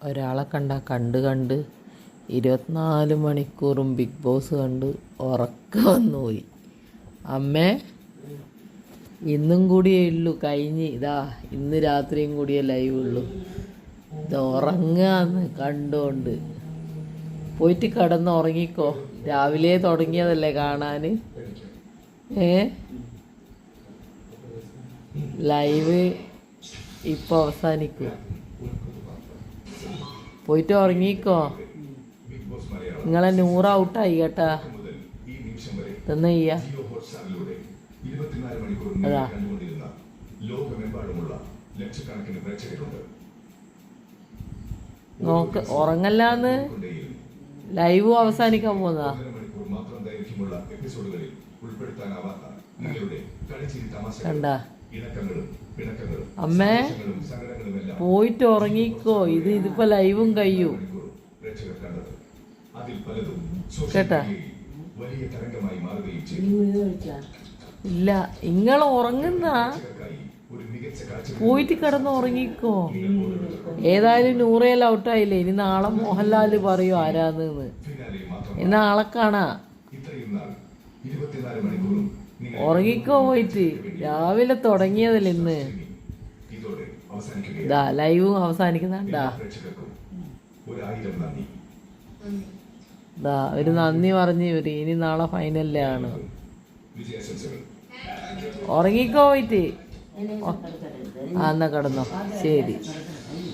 ഒരാളെ കണ്ട് 24 മണിക്കൂറും ബിഗ് ബോസ് കണ്ട് ഉറക്കം വന്നു പോയി. അമ്മേ ഇന്നും കൂടിയേ ഉള്ളൂ കഴിഞ്ഞ്. ഇന്ന് രാത്രിയും കൂടിയേ ലൈവ് ഉള്ളൂ. ഇത് ഉറങ്ങാന്ന് കണ്ടുകൊണ്ട് പോയിട്ട് കിടന്ന് ഉറങ്ങിക്കോ. രാവിലെ തുടങ്ങിയതല്ലേ കാണാൻ. ലൈവ് ഇപ്പോൾ അവസാനിക്കും. പോയിട്ട് ഉറങ്ങിക്കോ. നിങ്ങളെ 100 ഔട്ടായി കേട്ടാ. തന്നെ ചെയ്യാ അതാ നോക്ക്. ഉറങ്ങല്ലാന്ന് ലൈവും അവസാനിക്കാൻ പോന്നതാ. കണ്ട അമ്മേ പോയിട്ട് ഉറങ്ങിക്കോ. ഇതിപ്പോ ലൈവും കഴിയും കേട്ടാ. ഇല്ല നിങ്ങൾ ഉറങ്ങുന്ന പോയിട്ട് കിടന്ന് ഉറങ്ങിക്കോ. ഏതായാലും 100 ഔട്ടായില്ലേ. ഇനി നാളെ മോഹൻലാൽ പറയും ആരാന്ന്. നാളെ കാണാ. ഉറങ്ങിക്കോ പോയിട്ട്. രാവിലെ തുടങ്ങിയതല്ലേ ഇന്ന്. ലൈവും അവസാനിക്കുന്നുണ്ടാ. ഒരു നന്ദി പറഞ്ഞു ഇവര്. ഇനി നാളെ ഫൈനലിലാണ്. ഉറങ്ങിക്കോ പോയിട്ട്. എന്നാ കിടന്നോ. ശരി.